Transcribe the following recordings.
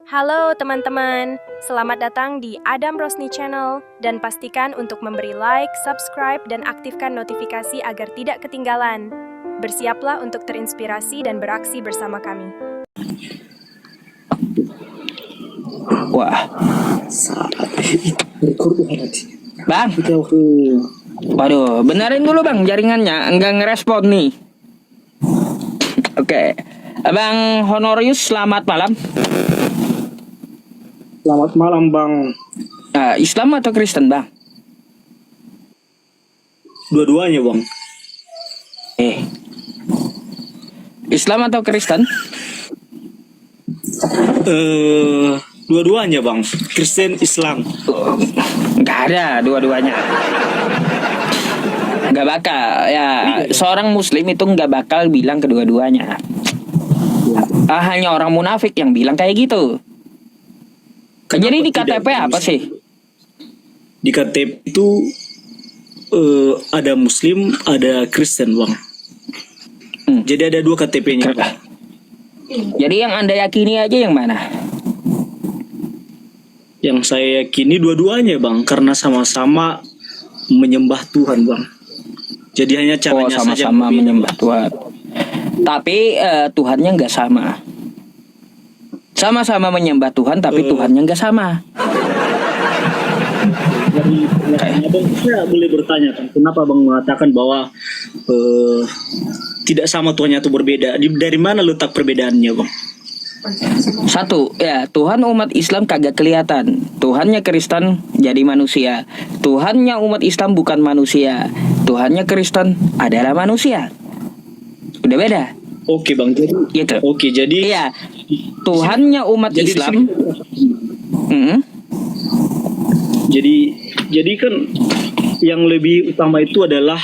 Halo teman-teman, selamat datang di Adam Rosni Channel dan pastikan untuk memberi like, subscribe, dan aktifkan notifikasi agar tidak ketinggalan. Bersiaplah untuk terinspirasi dan beraksi bersama kami. Wah, Bang, waduh, benerin dulu bang jaringannya, enggak ngerespon nih. Oke, Bang Honorius, selamat malam. Selamat malam Bang. Islam atau Kristen bang? Dua-duanya Bang. Islam atau Kristen? Dua-duanya Bang. Kristen, Islam. Nggak ada dua-duanya. Nggak bakal ya. Seorang Muslim itu nggak bakal bilang kedua-duanya. Hanya orang munafik yang bilang kayak gitu. Jadi di KTP apa sih? Di KTP itu ada Muslim, ada Kristen Bang. Jadi ada dua KTP-nya Bang. Jadi yang Anda yakini aja yang mana? Yang saya yakini dua-duanya Bang, karena sama-sama menyembah Tuhan Bang. Jadi hanya caranya saja sama-sama menyembah Tuhan. Tapi Tuhannya nggak sama. Sama-sama menyembah Tuhan, tapi Tuhannya nggak sama. Abang, saya boleh bertanya kan, kenapa Bang mengatakan bahwa tidak sama Tuhannya itu berbeda? Dari mana letak perbedaannya Bang? Satu, ya Tuhan umat Islam kagak kelihatan. Tuhannya Kristen jadi manusia. Tuhannya umat Islam bukan manusia. Tuhannya Kristen adalah manusia. Udah beda. Oke Bang, jadi Gitu. Oke, jadi Iya. Tuhannya umat jadi di Islam. sini- Jadi kan yang lebih utama itu adalah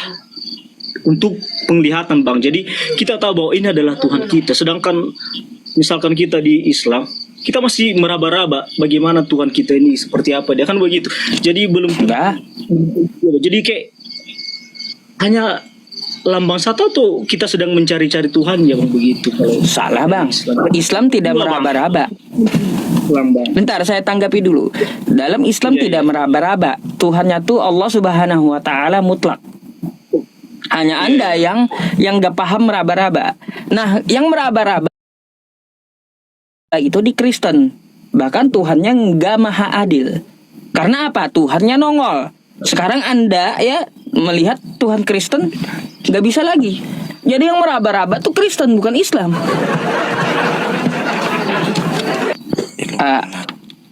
untuk penglihatan Bang. Jadi kita tahu bahwa ini adalah Tuhan kita. Sedangkan misalkan kita di Islam, kita masih meraba-raba bagaimana Tuhan kita ini seperti apa. Dia kan begitu. Jadi belum Enggak. Jadi kayak hanya lambang satu atau kita sedang mencari-cari Tuhan ya Bang, begitu kalau Salah bang. Islam tidak Dua, Bang. meraba-raba. lambang. Bentar, saya tanggapi dulu. Dalam Islam Iya, tidak iya. meraba-raba. Tuhannya tuh Allah Subhanahu wa taala mutlak. Hanya Anda yang gak paham meraba-raba. Nah, yang meraba-raba itu di Kristen. Bahkan Tuhannya nggak maha adil. Karena apa? Tuhannya nongol. Sekarang Anda ya melihat Tuhan Kristen nggak bisa lagi. Jadi yang meraba-raba tuh Kristen bukan Islam.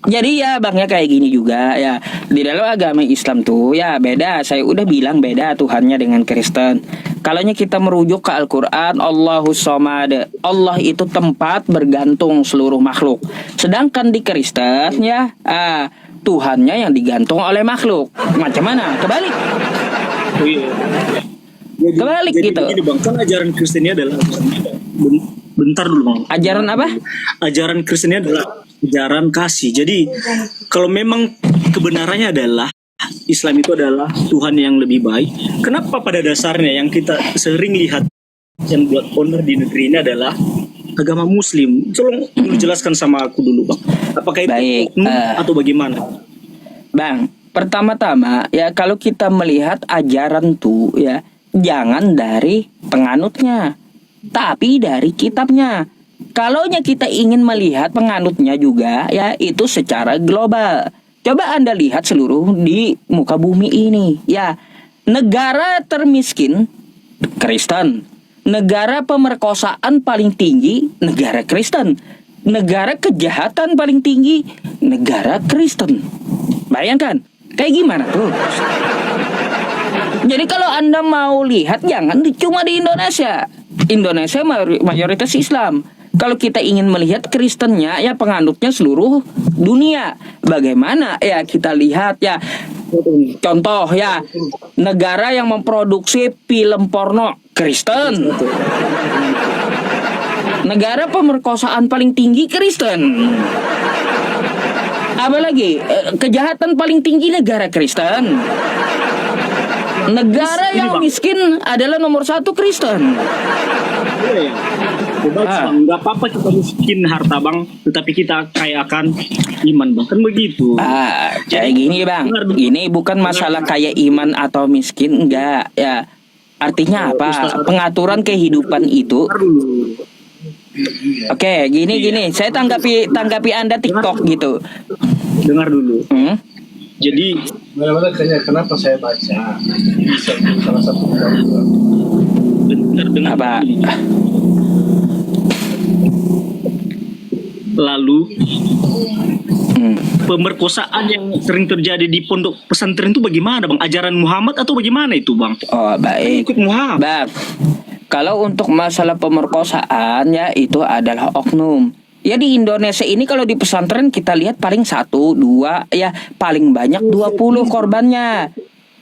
Jadi ya bangnya kayak gini juga ya. Di dalam agama Islam tuh ya beda. Saya udah bilang beda Tuhannya dengan Kristen. Kalaunya kita merujuk ke Al-Quran, Allahus Somad, Allah itu tempat bergantung seluruh makhluk. Sedangkan di Kristen ya Tuhannya yang digantung oleh makhluk. Macam mana? Kebalik. Oh iya. Kebalik gitu. Begini Bang, kan ajaran Kristennya adalah bentar dulu Bang. Ajaran apa? Ajaran Kristennya adalah ajaran kasih. Jadi kalau memang kebenarannya adalah Islam itu adalah Tuhan yang lebih baik, kenapa pada dasarnya yang kita sering lihat yang buat onar di negeri ini adalah agama Muslim? Tolong dulu jelaskan sama aku dulu Bang. Apakah itu Baik, oknum atau bagaimana? Bang, pertama-tama ya kalau kita melihat ajaran tuh ya jangan dari penganutnya, tapi dari kitabnya. Kalaunya kita ingin melihat penganutnya juga ya itu secara global. Coba Anda lihat seluruh di muka bumi ini ya. Negara termiskin Kristen. Negara pemerkosaan paling tinggi negara Kristen. Negara kejahatan paling tinggi negara Kristen. Bayangkan, kayak gimana tuh? Jadi kalau Anda mau lihat jangan cuma di Indonesia. Indonesia mayoritas Islam. Kalau kita ingin melihat Kristennya ya penganutnya seluruh dunia. Bagaimana ya kita lihat ya. Contoh ya, negara yang memproduksi film porno Kristen. Negara pemerkosaan paling tinggi Kristen. Apa lagi? Kejahatan paling tinggi negara Kristen. Negara yang miskin adalah nomor 1 Kristen. Bebas bang, nggak apa-apa kita miskin harta bang, tetapi kita kaya akan iman bang, kan begitu. Kayak gini bang, ini bukan masalah kaya iman atau miskin, enggak ya. Artinya apa? Pengaturan kehidupan itu. Oke, gini. Saya tanggapi Anda TikTok gitu. Dengar dulu. Jadi Mana-mana kenapa saya baca salah satu dengar Apa? Lalu pemerkosaan yang sering terjadi di pondok pesantren itu bagaimana bang? Ajaran Muhammad atau bagaimana itu bang? Oh baik. Ikut Muhammad. Bang, kalau untuk masalah pemerkosaan ya itu adalah oknum. Ya di Indonesia ini kalau di pesantren kita lihat paling 1, 2, ya paling banyak 20 korbannya.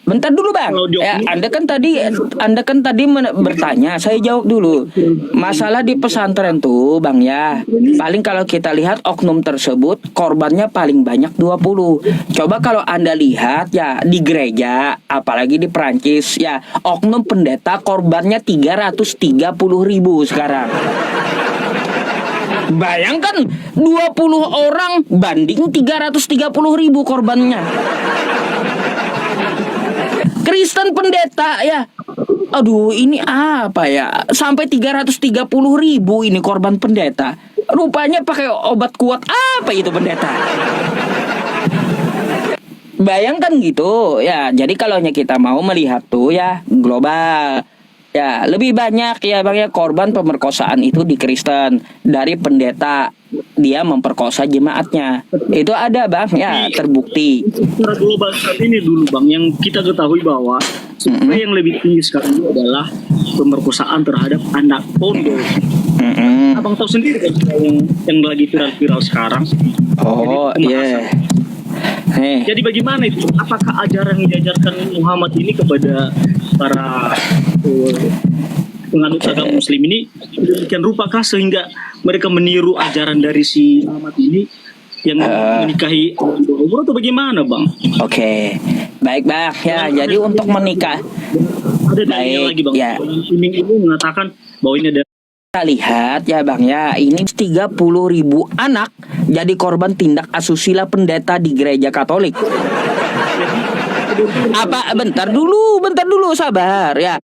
Bentar dulu bang, ya, Anda kan tadi bertanya, saya jawab dulu. Masalah di pesantren tuh bang ya, paling kalau kita lihat oknum tersebut korbannya paling banyak 20. Coba kalau Anda lihat ya di gereja, apalagi di Perancis ya, oknum pendeta korbannya 330.000 sekarang. Bayangkan 20 orang banding 330.000 korbannya. Kristen pendeta ya. Aduh ini apa ya? Sampai 330.000 ini korban pendeta. Rupanya pakai obat kuat apa itu pendeta? Bayangkan gitu ya. Jadi kalau kita mau melihat tuh ya global. Ya, lebih banyak ya bang ya korban pemerkosaan itu di Kristen dari pendeta, dia memperkosa jemaatnya. Itu ada bang ya, terbukti. Secara global saat ini dulu bang, yang kita ketahui bahwa survei yang lebih tinggi sekarang itu adalah pemerkosaan terhadap anak pondok. Abang tahu sendiri kan yang lagi viral sekarang. Oh iya. Jadi bagaimana itu? Apakah ajaran yang diajarkan Muhammad ini kepada para penganut agama Muslim ini demikian rupakah sehingga mereka meniru ajaran dari si Muhammad ini yang menikahi umur atau bagaimana bang? Oke, baik bang ya. Jadi untuk menikah, ada dalilnya lagi bang. Ya. Ini mengatakan bahwa ini ada. Kita lihat ya bang ya, ini 30.000 anak jadi korban tindak asusila pendeta di gereja Katolik. Apa? Bentar dulu, sabar ya.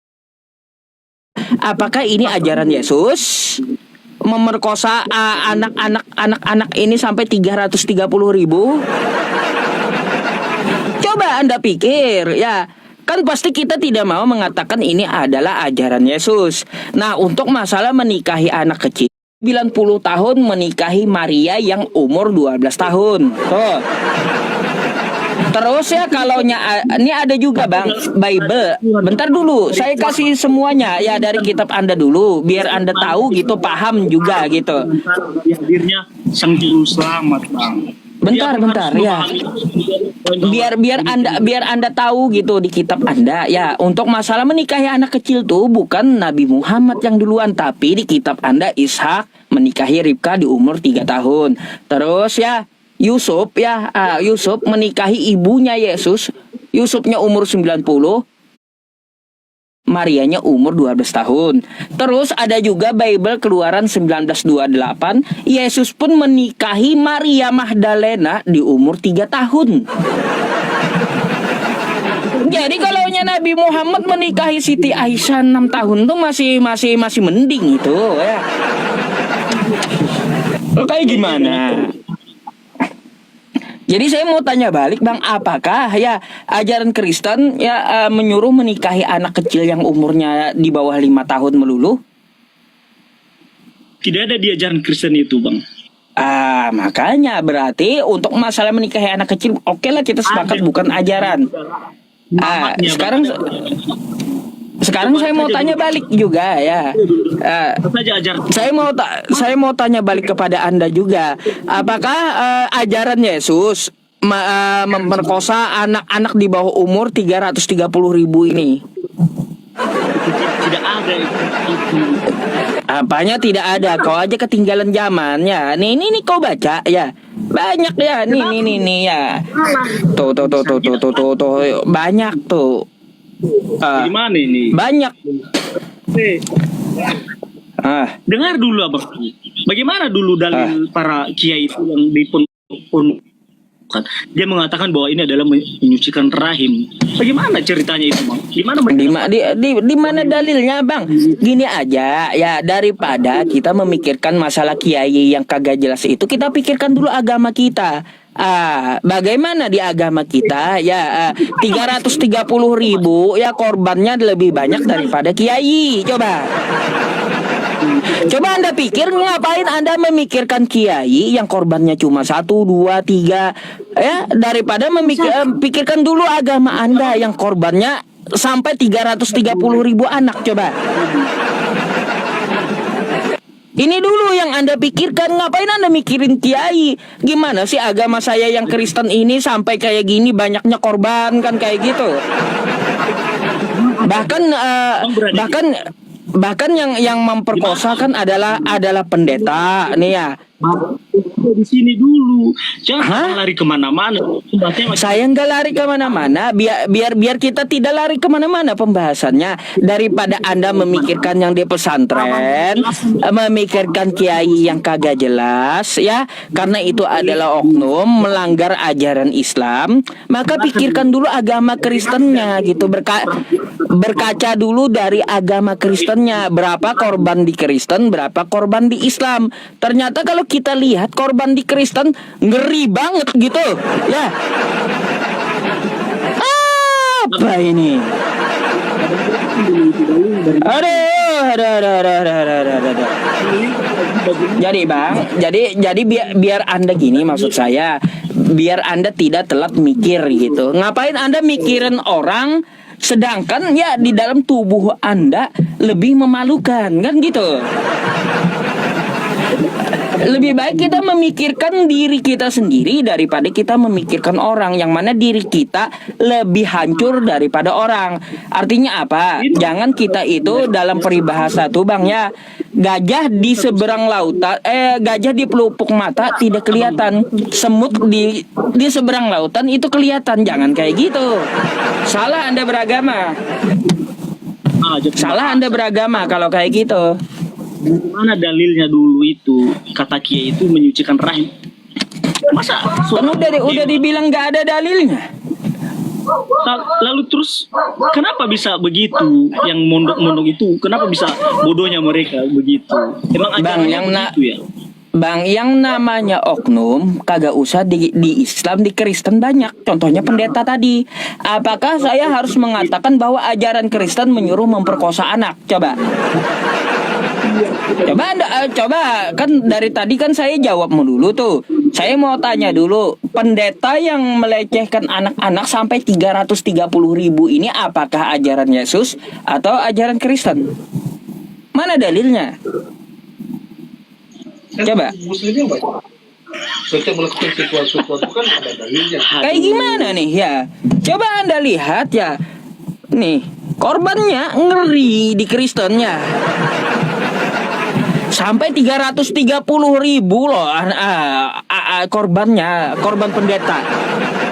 Apakah ini ajaran Yesus? Memerkosa anak-anak ini sampai 330.000? Coba Anda pikir ya. Kan pasti kita tidak mau mengatakan ini adalah ajaran Yesus. Nah, untuk masalah menikahi anak kecil, 90 tahun menikahi Maria yang umur 12 tahun. Tuh. Terus ya kalau ini ada juga bang Bible. Bentar dulu, saya kasih semuanya ya dari kitab Anda dulu, biar Anda tahu gitu, paham juga gitu. Hadirnya Sang Juru Selamat bang. Bentar ya. Biar Anda tahu gitu di kitab Anda ya, untuk masalah menikahi anak kecil tuh bukan Nabi Muhammad yang duluan, tapi di kitab Anda Ishak menikahi Ribka di umur 3 tahun. Terus ya Yusuf menikahi ibunya Yesus. Yusufnya umur 90, Marianya umur 12 tahun. Terus ada juga Bible Keluaran 19:28, Yesus pun menikahi Maria Magdalena di umur 3 tahun. Jadi kalau Nabi Muhammad menikahi Siti Aisyah 6 tahun tuh masih mending itu ya. Kayak gimana? Jadi saya mau tanya balik bang, apakah ya ajaran Kristen ya menyuruh menikahi anak kecil yang umurnya di bawah 5 tahun melulu? Tidak ada di ajaran Kristen itu bang. Makanya berarti untuk masalah menikahi anak kecil, oke lah kita sepakat bukan ajaran. Sekarang saya mau tanya balik juga ya. Saya mau tanya balik kepada Anda juga. Apakah ajaran Yesus memperkosa anak-anak di bawah umur 330.000 ini? Tidak ada itu. Apanya tidak ada? Kau aja ketinggalan zaman ya. Nih kau baca ya. Banyak ya. Nih ya. Tuh. Banyak tuh. Di mana ini? Banyak. Ah, Dengar dulu abang. Bagaimana dulu dalil para kiai itu yang di pondok kan? Dia mengatakan bahwa ini adalah menyucikan rahim. Bagaimana ceritanya itu, Bang? Gimana di mana dalilnya, Bang? Gini aja ya, daripada kita memikirkan masalah kiai yang kagak jelas itu, kita pikirkan dulu agama kita. Bagaimana di agama kita ya, 330.000 ya korbannya lebih banyak daripada kiai. Coba Anda pikir, ngapain Anda memikirkan kiai yang korbannya cuma 1, 2, 3 ya, daripada pikirkan dulu agama Anda yang korbannya sampai 330.000 anak. Coba ini dulu yang Anda pikirkan, ngapain Anda mikirin kiai? Gimana sih agama saya yang Kristen ini sampai kayak gini banyaknya korban kan kayak gitu. Bahkan yang memperkosa kan adalah pendeta nih ya. di sini dulu? Jangan lari kemana-mana. Saya nggak lari kemana-mana. Biar kita tidak lari kemana-mana pembahasannya. Daripada Anda memikirkan yang di pesantren, memikirkan kiai yang kagak jelas ya, karena itu adalah oknum melanggar ajaran Islam, maka pikirkan dulu agama Kristennya gitu. Berkaca dulu dari agama Kristennya, berapa korban di Kristen, berapa korban di Islam. Ternyata kalau kita lihat korban di Kristen ngeri banget gitu ya. Apa ini? Aduh. Jadi Bang, jadi biar Anda gini, maksud saya, biar Anda tidak telat mikir gitu. Ngapain Anda mikirin orang sedangkan ya di dalam tubuh Anda lebih memalukan kan gitu. Lebih baik kita memikirkan diri kita sendiri daripada kita memikirkan orang, yang mana diri kita lebih hancur daripada orang. Artinya apa? Jangan kita itu dalam peribahasa tuh Bang ya, gajah di seberang lautan, gajah di pelupuk mata tidak kelihatan, semut di seberang lautan itu kelihatan. Jangan kayak gitu. Salah Anda beragama. Salah Anda beragama kalau kayak gitu. Mana dalilnya dulu itu kata kiai itu menyucikan rahim? Masa kan udah dibilang nggak ada dalilnya. Lalu terus kenapa bisa begitu? Yang mondok-mondok itu kenapa bisa bodohnya mereka begitu? Emang Bang, begitu ya? Bang, yang namanya oknum kagak usah di Islam, di Kristen banyak. Contohnya pendeta tadi. Apakah saya harus mengatakan bahwa ajaran Kristen menyuruh memperkosa anak? Coba kan dari tadi kan saya jawab dulu tuh. Saya mau tanya dulu, pendeta yang melecehkan anak-anak sampai 330.000 ini apakah ajaran Yesus atau ajaran Kristen? Mana dalilnya? Coba. Muslimnya banyak. Setiap melakukan sesuatu kan ada dalilnya. Kayak gimana nih ya? Coba Anda lihat ya. Nih, korbannya ngeri di Kristennya. Sampai 330.000 loh korban pendeta.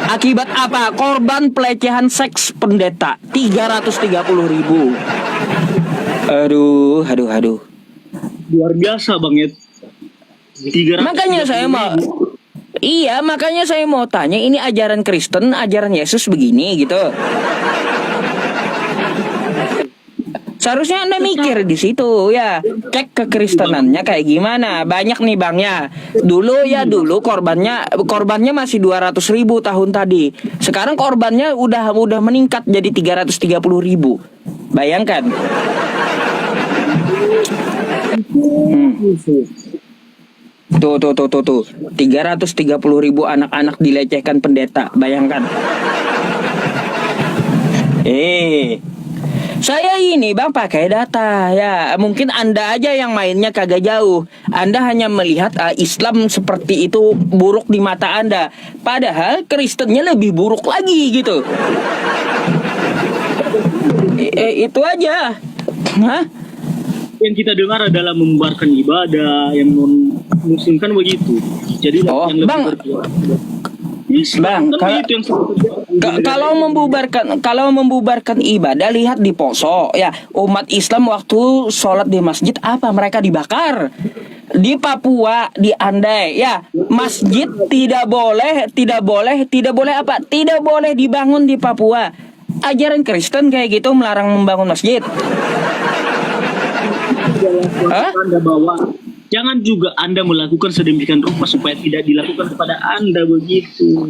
Akibat apa? Korban pelecehan seks pendeta 330.000. Aduh. Luar biasa Bang ya. Makanya saya mau tanya, ini ajaran Kristen, ajaran Yesus begini gitu. Seharusnya Anda mikir di situ ya, cek kekristenannya kayak gimana. Banyak nih Bang ya. Dulu korbannya masih 200.000 tahun tadi. Sekarang korbannya udah meningkat jadi 330.000. Bayangkan. Tuh 330.000 anak-anak dilecehkan pendeta. Bayangkan. Saya ini Bang pakai data ya. Mungkin Anda aja yang mainnya kagak jauh. Anda hanya melihat Islam seperti itu buruk di mata Anda. Padahal Kristennya lebih buruk lagi gitu. Itu aja. Yang kita dengar adalah membubarkan ibadah, yang non muslim kan begitu. Jadi yang lebih Bang, Bang, Kan itu yang kalau membubarkan ibadah, lihat di Poso ya, umat Islam waktu sholat di masjid apa, mereka dibakar. Di Papua, di Andai ya, masjid tidak boleh apa, tidak boleh dibangun di Papua. Ajaran Kristen kayak gitu melarang membangun masjid. Hah? Anda bawa. Jangan juga Anda melakukan sedemikian rupa supaya tidak dilakukan kepada Anda begitu.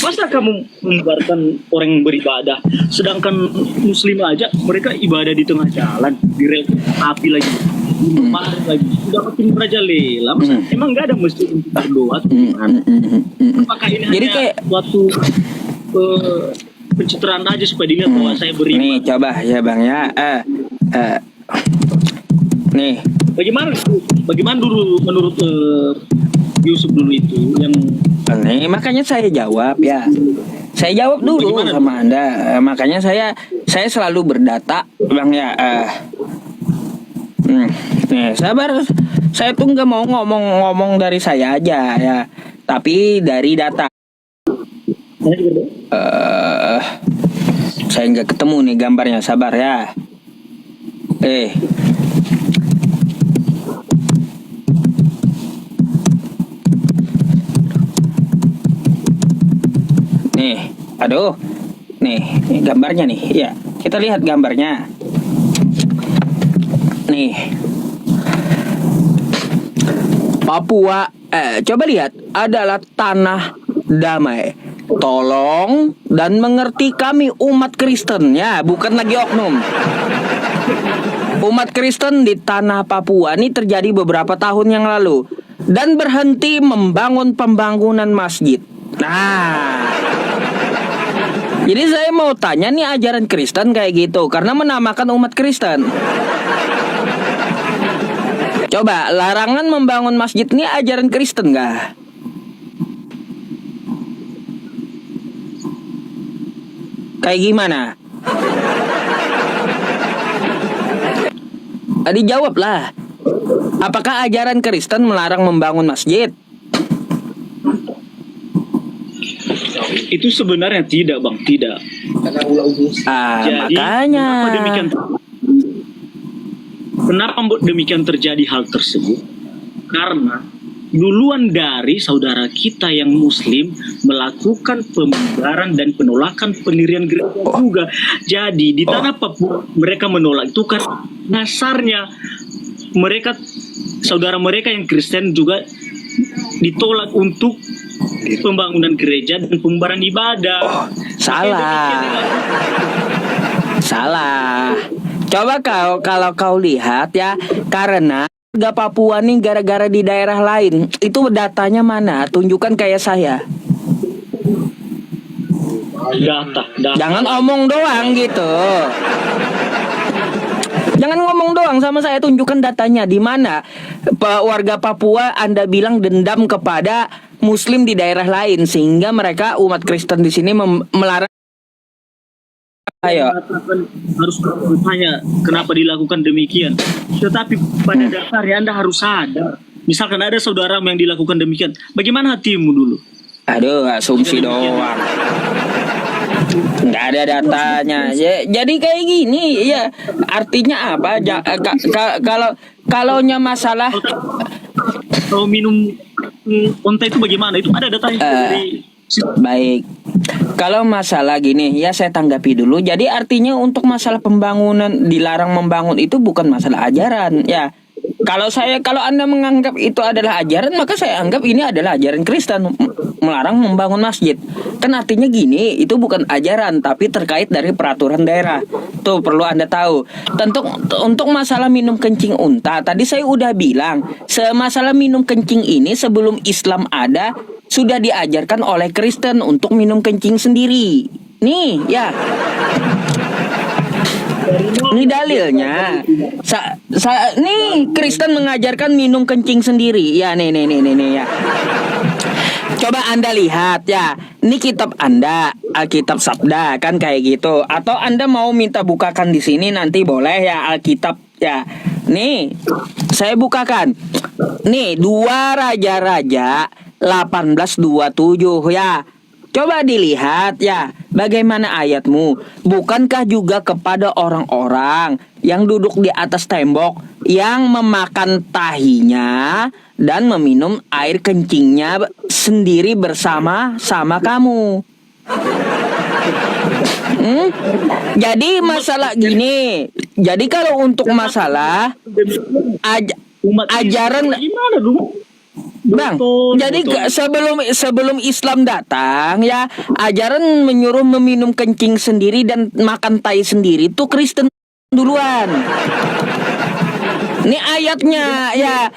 Masa kamu membiarkan orang yang beribadah, sedangkan Muslim aja mereka ibadah di tengah jalan, direl api lagi, kemarin lagi, sudah makin merajalela. Masa emang nggak ada masjid untuk berdoa? Apakah ini Jadi hanya kayak suatu pencitraan aja supaya dilihat bahwa saya beriman? nih coba ya Bang ya, nih Bagaimana dulu menurut Yusuf dulu itu yang nih makanya saya jawab ya. Saya jawab dulu Bagaimana? sama Anda. Makanya saya selalu berdata, Bang ya. Nih, sabar. Saya tuh nggak mau ngomong dari saya aja ya, tapi dari data. Saya nggak ketemu nih gambarnya. Sabar ya. Nih, aduh, nih gambarnya nih, ya kita lihat gambarnya. Nih, Papua, coba lihat, adalah tanah damai. Tolong dan mengerti kami umat Kristen ya, bukan lagi oknum. Umat Kristen di tanah Papua ini terjadi beberapa tahun yang lalu dan berhenti membangun pembangunan masjid. Nah, jadi saya mau tanya nih, ajaran Kristen kayak gitu karena menamakan umat Kristen. Coba, larangan membangun masjid ini ajaran Kristen nggak? Kayak gimana? Dijawab lah. Apakah ajaran Kristen melarang membangun masjid? itu sebenarnya tidak, Bang, tidak. Jadi, Makanya. Kenapa demikian terjadi hal tersebut? Karena duluan dari saudara kita yang Muslim melakukan pembubaran dan penolakan pendirian gereja juga. Jadi di tanah Papua mereka menolak itu karena dasarnya mereka, saudara mereka yang Kristen juga ditolak untuk pembangunan gereja dan pembubaran ibadah. Salah. Coba kalau kau lihat ya, karena warga Papua nih gara-gara di daerah lain, itu datanya mana? Tunjukkan kayak saya. Data. Jangan omong doang gitu. Jangan ngomong doang sama saya, tunjukkan datanya di mana warga Papua Anda bilang dendam kepada Muslim di daerah lain sehingga mereka umat Kristen di sini melarang. Ayo. Harus bertanya kenapa dilakukan demikian. Tetapi pada dasarnya Anda harus sadar. Misalkan ada saudara yang dilakukan demikian, bagaimana hatimu dulu? Aduh, asumsi doang. Nggak ada datanya. Jadi kayak gini ya. Artinya apa? Kalaunya masalah kalau minum onta itu bagaimana? Itu ada datanya dari. Baik. Kalau masalah gini, ya saya tanggapi dulu. Jadi artinya untuk masalah pembangunan, dilarang membangun itu bukan masalah ajaran, ya. Kalau Anda menganggap itu adalah ajaran, maka saya anggap ini adalah ajaran Kristen, melarang membangun masjid. Kan artinya gini, itu bukan ajaran tapi terkait dari peraturan daerah. Tuh perlu Anda tahu. Tentu untuk masalah minum kencing unta, tadi saya udah bilang, masalah minum kencing ini sebelum Islam ada sudah diajarkan oleh Kristen untuk minum kencing sendiri. Nih, ya. Ini dalilnya. Nih Kristen mengajarkan minum kencing sendiri. Ya, nih ya. Coba Anda lihat ya. Ini kitab Anda, Alkitab Sabda kan kayak gitu. Atau Anda mau minta bukakan di sini nanti boleh ya, Alkitab ya. Nih, saya bukakan. Nih, 2 raja-raja 18:27 ya. Coba dilihat ya, bagaimana ayatmu? Bukankah juga kepada orang-orang yang duduk di atas tembok, yang memakan tahinya dan meminum air kencingnya sendiri bersama-sama kamu? Jadi masalah gini. Jadi kalau untuk masalah ajaran Gimana dulu? Bang, jadi sebelum Islam datang ya, ajaran menyuruh meminum kencing sendiri dan makan tai sendiri itu Kristen duluan. Ini ayatnya ya.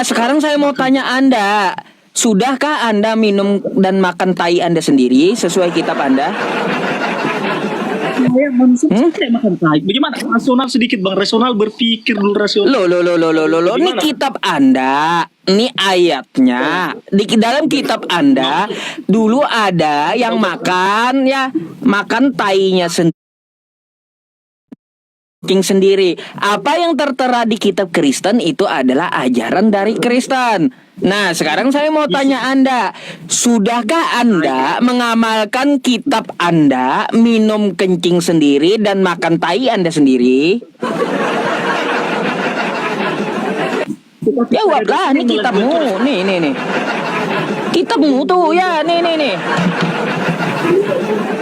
Sekarang saya mau tanya Anda, sudahkah Anda minum dan makan tai Anda sendiri sesuai kitab Anda? Saya manusia tidak makan tai. Bagaimana? Rasional sedikit Bang, rasional, berpikir dulu rasional. Loh. Ini kitab Anda, ini ayatnya. Di dalam kitab Anda dulu ada yang makan tainya sendiri. Apa yang tertera di kitab Kristen itu adalah ajaran dari Kristen. Nah, sekarang saya mau tanya Anda, sudahkah Anda mengamalkan kitab Anda, minum kencing sendiri dan makan tai Anda sendiri? Jawablah, ini kitabmu. Nih. Kitabmu tuh ya, nih.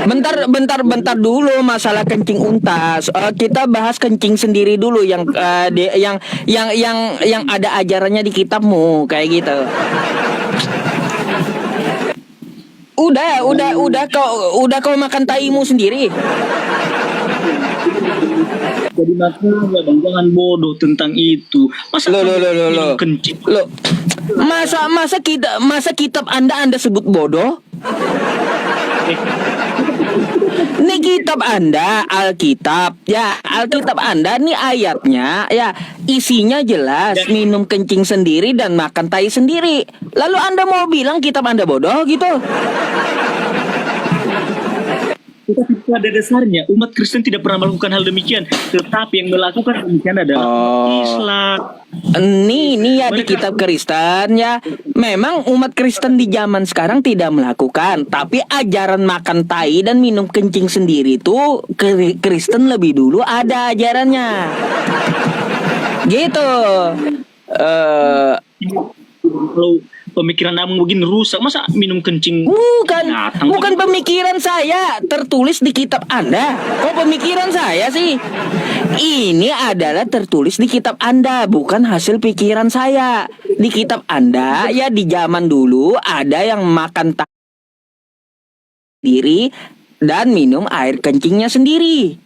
Bentar dulu masalah kencing untas. Kita bahas kencing sendiri dulu yang ada ajarannya di kitabmu kayak gitu. Udah kau makan taimu sendiri. Jadi makanya Bang, jangan bodoh tentang itu. Masa minum kencing? Masa kitab Anda sebut bodoh? Ini kitab Anda, Alkitab ya, Alkitab Anda nih ayatnya ya, isinya jelas minum kencing sendiri dan makan tai sendiri. Lalu Anda mau bilang kitab Anda bodoh gitu? Tetapi pada dasarnya umat Kristen tidak pernah melakukan hal demikian, tetapi yang melakukan demikian adalah Islam. Ini ya di kitab Kristen ya. Memang umat Kristen di zaman sekarang tidak melakukan, tapi ajaran makan tai dan minum kencing sendiri itu Kristen lebih dulu ada ajarannya. Gitu. Kalau pemikiran Abang begini rusak, masa minum kencing? Bukan pemikiran saya, tertulis di kitab Anda. Kok pemikiran saya sih? Ini adalah tertulis di kitab Anda, bukan hasil pikiran saya. Di kitab Anda ya, di zaman dulu ada yang makan sendiri dan minum air kencingnya sendiri.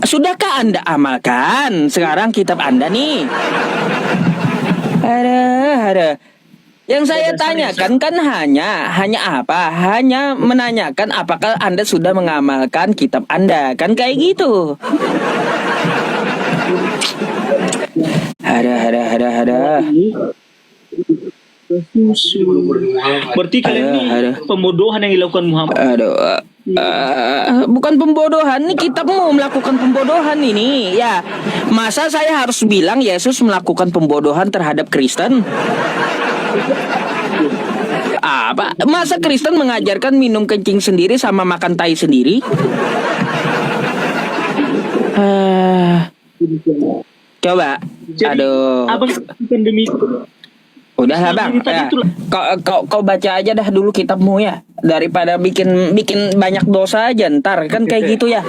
Sudahkah Anda amalkan sekarang kitab Anda nih? Ada. Yang saya tanyakan kan hanya apa? Hanya menanyakan apakah Anda sudah mengamalkan kitab Anda, kan kayak gitu. Ada. Berarti kalian ini pembodohan yang dilakukan Muhammad. Bukan pembodohan, ini kitabmu melakukan pembodohan ini ya. Masa saya harus bilang Yesus melakukan pembodohan terhadap Kristen? Apa? Masa Kristen mengajarkan minum kencing sendiri sama makan tai sendiri? Coba. Aduh. Abang demikian. Udah lah Bang. Ya. Kau baca aja dah dulu kitabmu ya, daripada bikin banyak dosa aja ntar kan kayak gitu ya.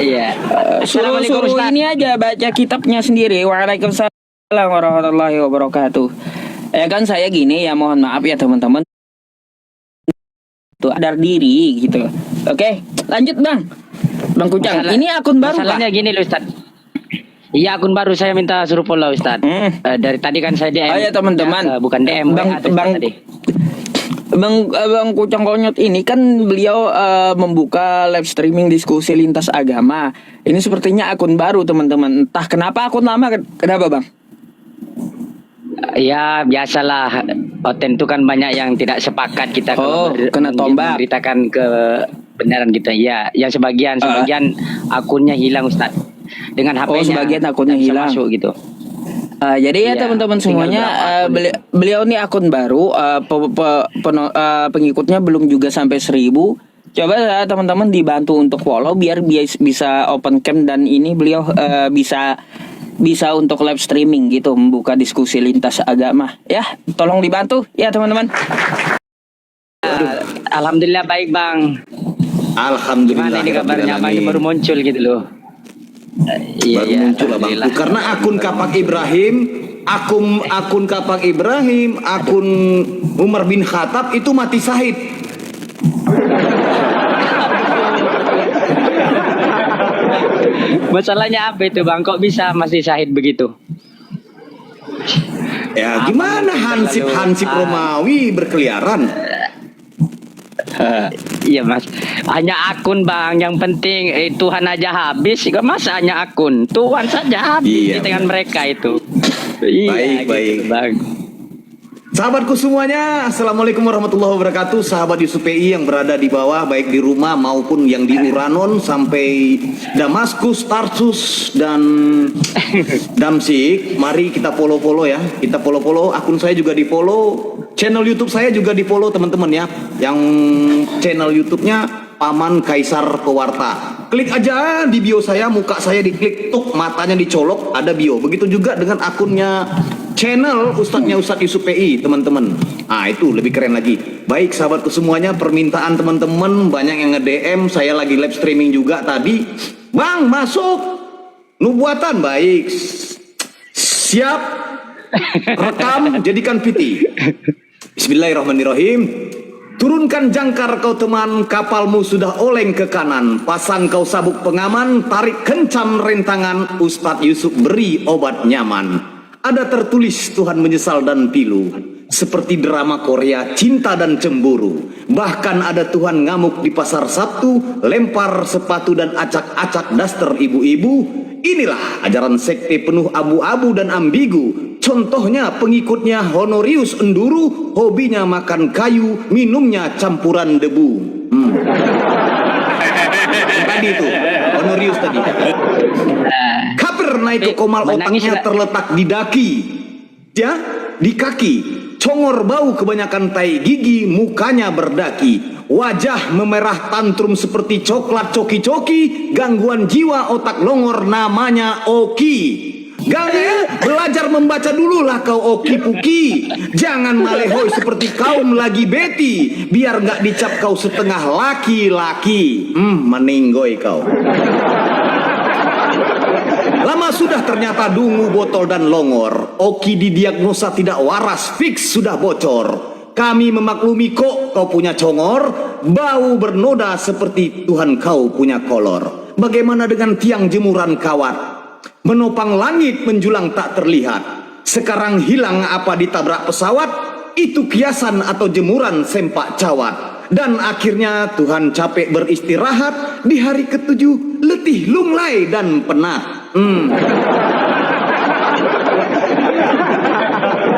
Iya. Suruh ini aja baca kitabnya sendiri. Waalaikumsalam warahmatullahi wabarakatuh. Ya kan saya gini ya, mohon maaf ya teman-teman. Tuh sadar diri gitu. Oke, lanjut Bang Kucang. Ini akun baru masalahnya Pak? Gini loh Ustaz. Iya, akun baru, saya minta suruh follow Ustaz. Dari tadi kan saya DM. Oh ya teman-teman. Bukan DM. Bang Kucang Konyot ini kan beliau membuka live streaming diskusi lintas agama. Ini sepertinya akun baru teman-teman. Entah kenapa akun lama, kenapa Bang? Ya biasalah, tentu kan banyak yang tidak sepakat kita kalau kena tombak, memberitakan kebenaran kita. Ya, yang sebagian akunnya hilang Ustaz. Dengan HP-nya sebagian akunnya hilang masuk gitu. Jadi ya Iya, teman-teman tinggal semuanya, berapa akun itu? beliau ini akun baru, pengikutnya belum juga sampai 1.000. Coba ya teman-teman dibantu untuk follow biar bisa open cam, dan ini beliau bisa untuk live streaming gitu, membuka diskusi lintas agama. Ya, tolong dibantu ya teman-teman. Alhamdulillah baik bang. Alhamdulillah. Gimana ini kabarnya abang ini baru muncul gitu loh. Iya Baru iya. muncul abangku. Alhamdulillah. Karena akun Kapak Ibrahim, akun Kapak Ibrahim, akun Umar bin Khattab itu mati syahid. Masalahnya apa itu bang? Kok bisa masih syahid begitu? Ya gimana Hansip Romawi berkeliaran? Iya mas. Hanya akun bang. Yang penting Tuhan aja habis. Masa hanya akun? Tuhan saja habis Iya, di tangan benar. mereka itu. Iya, Baik. bang. Sahabatku semuanya, Assalamualaikum warahmatullahi wabarakatuh. Sahabat Yusuf PI yang berada di bawah, baik di rumah maupun yang di Uranon sampai Damaskus, Tarsus dan Damsik. Mari kita follow ya. Kita follow. Akun saya juga di follow. Channel YouTube saya juga di follow teman-teman ya. Yang channel YouTube-nya Paman Kaisar Pewarta. Klik aja di bio saya, muka saya diklik, tuk matanya dicolok, ada bio. Begitu juga dengan akunnya channel Ustadznya Ustadz Yusuf PI teman-teman. Ah itu lebih keren lagi. Baik sahabatku semuanya, permintaan teman-teman banyak yang nge-DM, saya lagi live streaming juga tadi. Bang masuk nubuatan baik. Siap. Rekam jadikan piti. Bismillahirrahmanirrahim. Turunkan jangkar kau teman, kapalmu sudah oleng ke kanan. Pasang kau sabuk pengaman, tarik kencam rentangan. Ustadz Yusuf beri obat nyaman. Ada tertulis Tuhan menyesal dan pilu, seperti drama Korea cinta dan cemburu. Bahkan ada Tuhan ngamuk di pasar Sabtu, lempar sepatu dan acak-acak daster ibu-ibu. Inilah ajaran sekte penuh abu-abu dan ambigu. Contohnya pengikutnya Honorius Enduru, hobinya makan kayu, minumnya campuran debu. Tadi itu Honorius tadi. Kafir naik ke komal, otaknya terletak di daki, ya, di kaki. Congor bau kebanyakan tai gigi, mukanya berdaki. Wajah memerah tantrum seperti coklat coki-coki. Gangguan jiwa otak longor namanya Oki. Ganggu, belajar membaca dulu lah kau Oki Puki. Jangan malehoy seperti kaum lagi beti, biar gak dicap kau setengah laki-laki. Meninggoy kau. Lama sudah ternyata dungu, botol dan longor. Oki didiagnosa tidak waras, fix sudah bocor. Kami memaklumi kok kau punya congor, bau bernoda seperti Tuhan kau punya kolor. Bagaimana dengan tiang jemuran kawat? Menopang langit menjulang tak terlihat. Sekarang hilang apa ditabrak pesawat? Itu kiasan atau jemuran sempak cawat. Dan akhirnya Tuhan capek beristirahat. Di hari ke-7 letih, lunglai dan penat.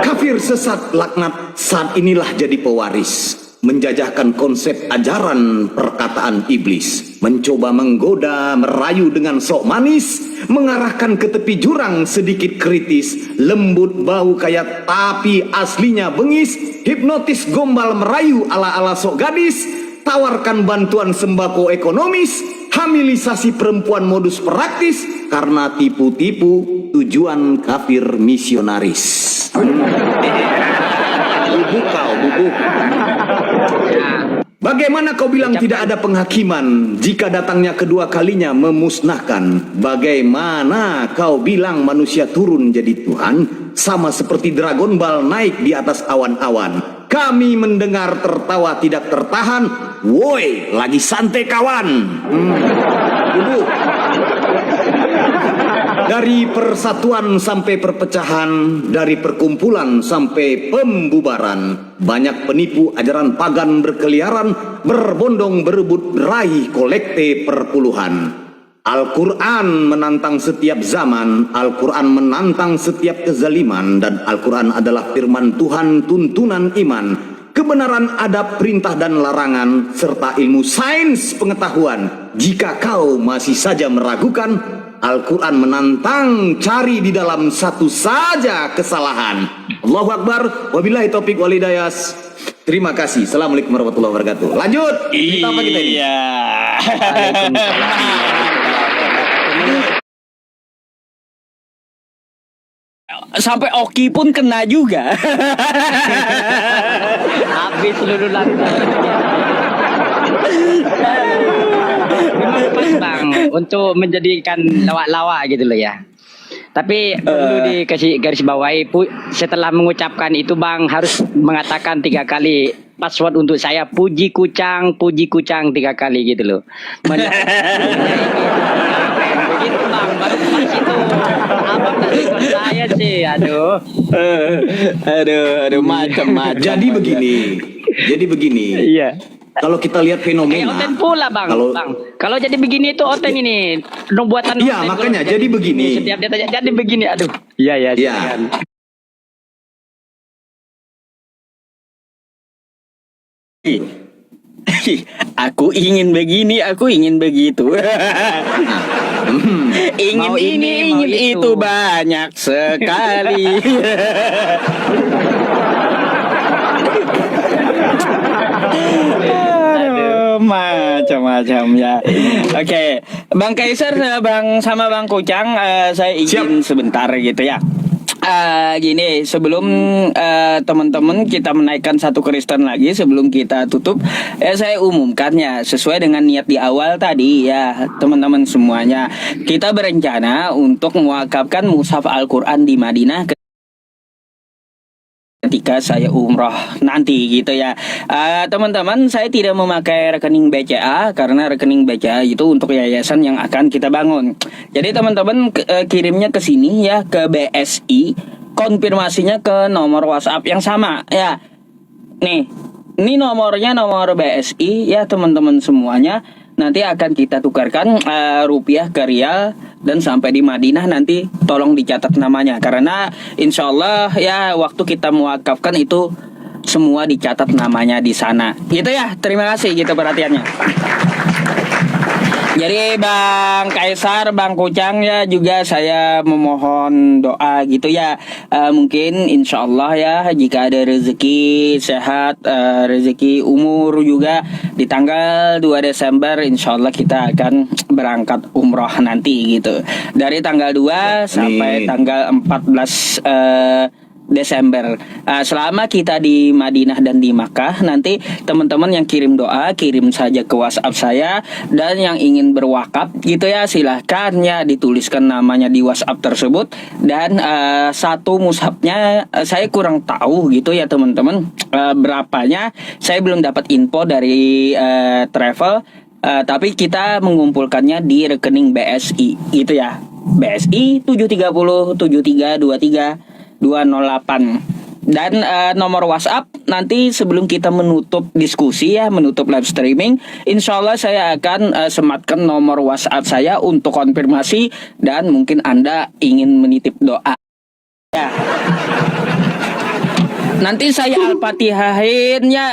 Kafir sesat laknat saat inilah jadi pewaris, menjajahkan konsep ajaran perkataan iblis, mencoba menggoda, merayu dengan sok manis, mengarahkan ke tepi jurang sedikit kritis, lembut bau kayak tapi aslinya bengis, hipnotis gombal merayu ala-ala sok gadis, tawarkan bantuan sembako ekonomis, hamilisasi perempuan modus praktis, karena tipu-tipu tujuan kafir misionaris. Bubuk kau, bubuk. Bagaimana kau bilang tidak ada penghakiman jika datangnya kedua kalinya memusnahkan? Bagaimana kau bilang manusia turun jadi Tuhan, sama seperti Dragon Ball naik di atas awan-awan? Kami mendengar tertawa tidak tertahan. Woi, lagi santai kawan. Bubuk. Dari persatuan sampai perpecahan, dari perkumpulan sampai pembubaran, banyak penipu ajaran pagan berkeliaran, berbondong berebut raih kolekte perpuluhan. Al-Quran menantang setiap zaman, Al-Quran menantang setiap kezaliman, dan Al-Quran adalah firman Tuhan, tuntunan iman, kebenaran adab, perintah dan larangan, serta ilmu sains pengetahuan. Jika kau masih saja meragukan, Al-Quran menantang cari di dalam satu saja kesalahan. Allahu Akbar. Wabillahi taufiq wal hidayah. Terima kasih. Assalamualaikum warahmatullahi wabarakatuh. Lanjut. Kita apa kita ini? Iya. Sampai Oki pun kena juga. Habis seluruh lantai. Memang pas bang untuk menjadikan lawak-lawak gitu loh ya. Tapi perlu dikasih garis bawahi setelah mengucapkan itu bang harus mengatakan 3 kali password untuk saya puji kucang 3 kali gitu loh. Begitu bang baru pas itu. Abang tak ikut saya sih aduh. Aduh macam-macam. Jadi begini. Iya. Kalau kita lihat fenomena. Oten pula bang. Kalau jadi begini itu Oten ini buatan. Iya makanya jadi begini. Setiap dia tanya jadi begini aduh. Iya. Aku ingin begini, aku ingin begitu. Ingin Mau ini, mau ingin itu. itu banyak sekali. Aduh, macam-macam ya. Oke, Bang Kaisar, Bang sama Bang Kucang, saya izin sebentar gitu ya. Gini, sebelum teman-teman kita menaikkan satu Kristen lagi, sebelum kita tutup, saya umumkan ya sesuai dengan niat di awal tadi ya teman-teman semuanya. Kita berencana untuk mewakafkan mushaf Al-Quran di Madinah ketika saya umroh nanti gitu ya. Teman-teman, saya tidak memakai rekening BCA karena rekening BCA itu untuk yayasan yang akan kita bangun. Jadi teman-teman kirimnya ke sini ya, ke BSI, konfirmasinya ke nomor WhatsApp yang sama ya. Nih, ini nomornya nomor BSI ya teman-teman semuanya. Nanti akan kita tukarkan rupiah ke rial, dan sampai di Madinah nanti tolong dicatat namanya, karena insya Allah ya waktu kita mewakafkan itu semua dicatat namanya di sana gitu ya. Terima kasih gitu perhatiannya. Jadi Bang Kaisar, Bang Kucang ya juga saya memohon doa gitu ya. Mungkin insya Allah ya jika ada rezeki sehat, rezeki umur juga di tanggal 2 Desember insya Allah kita akan berangkat umroh nanti gitu. Dari tanggal 2 sampai tanggal 14 Desember. Selama kita di Madinah dan di Makkah, nanti teman-teman yang kirim doa kirim saja ke WhatsApp saya, dan yang ingin berwakaf gitu ya silahkan ya dituliskan namanya di WhatsApp tersebut. Dan satu mushafnya saya kurang tahu gitu ya teman-teman, berapanya saya belum dapat info dari travel, tapi kita mengumpulkannya di rekening BSI gitu ya. BSI 730 7323 208. Dan nomor WhatsApp nanti sebelum kita menutup diskusi ya, menutup live streaming, insya Allah saya akan sematkan nomor WhatsApp saya untuk konfirmasi, dan mungkin Anda ingin menitip doa ya. Nanti saya Al-Fatihahin ya,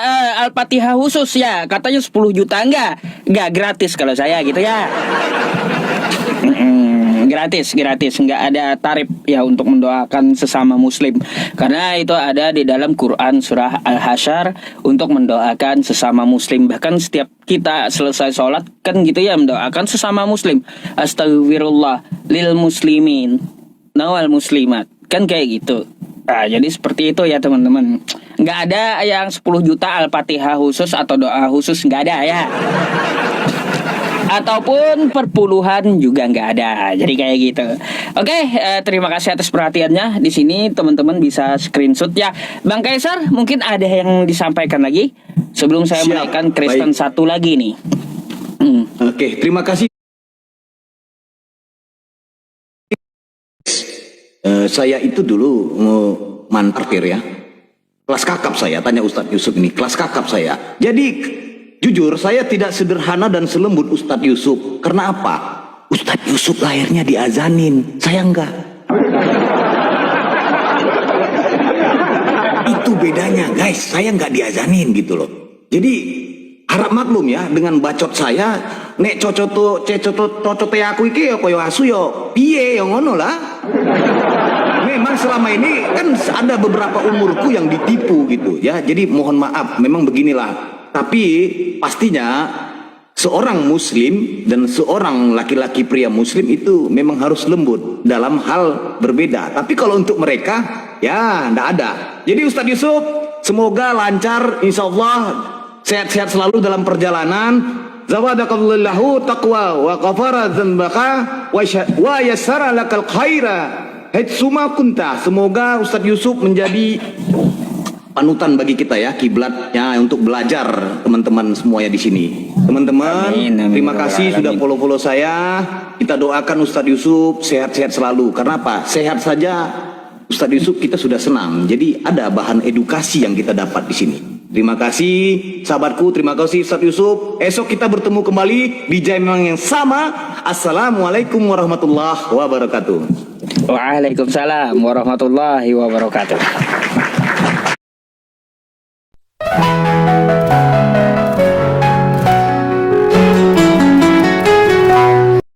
Al-Fatihah khusus ya, katanya 10 juta enggak gratis kalau saya gitu ya. Gratis, nggak ada tarif ya untuk mendoakan sesama muslim, karena itu ada di dalam Quran surah Al-Hasyr untuk mendoakan sesama muslim. Bahkan setiap kita selesai sholat kan gitu ya, mendoakan sesama muslim, astagfirullah lil muslimin nawal muslimat, kan kayak gitu. Nah, jadi seperti itu ya teman-teman. Nggak ada yang 10 juta Al-Fatihah khusus atau doa khusus, nggak ada ya. Ataupun perpuluhan juga nggak ada. Jadi kayak gitu. Oke, terima kasih atas perhatiannya. Di sini teman-teman bisa screenshot ya. Bang Kaisar, mungkin ada yang disampaikan lagi sebelum saya menaikkan Kristen satu lagi nih. Oke, terima kasih. Saya itu dulu mantartir ya. Kelas kakap saya, tanya Ustadz Yusuf ini. Kelas kakap saya. Jadi jujur, saya tidak sederhana dan selembut Ustadz Yusuf. Karena apa? Ustadz Yusuf lahirnya diazanin, saya enggak. Itu bedanya guys, saya enggak diazanin gitu loh. Jadi harap maklum ya dengan bacot saya. Nek cocot aku iki ya koyo asu yo piye yo ngono lah. Memang selama ini kan ada beberapa umurku yang ditipu gitu ya. Jadi mohon maaf, memang beginilah. Tapi pastinya seorang muslim dan seorang laki-laki pria muslim itu memang harus lembut dalam hal berbeda. Tapi kalau untuk mereka ya ndak ada. Jadi Ustadz Yusuf semoga lancar, insya Allah sehat-sehat selalu dalam perjalanan. Zawadakallahu taqwa wa ghafara dzanbaka wa yassara lakal khaira haitsuma kunta. Semoga Ustadz Yusuf menjadi panutan bagi kita ya, kiblatnya untuk belajar teman-teman semuanya di sini. Teman-teman, terima kasih sudah follow saya. Kita doakan Ustadz Yusuf sehat-sehat selalu. Karena apa? Sehat saja Ustadz Yusuf kita sudah senang. Jadi ada bahan edukasi yang kita dapat di sini. Terima kasih sahabatku, terima kasih Ustadz Yusuf. Esok kita bertemu kembali di jam yang sama. Assalamualaikum warahmatullahi wabarakatuh. Waalaikumsalam warahmatullahi wabarakatuh.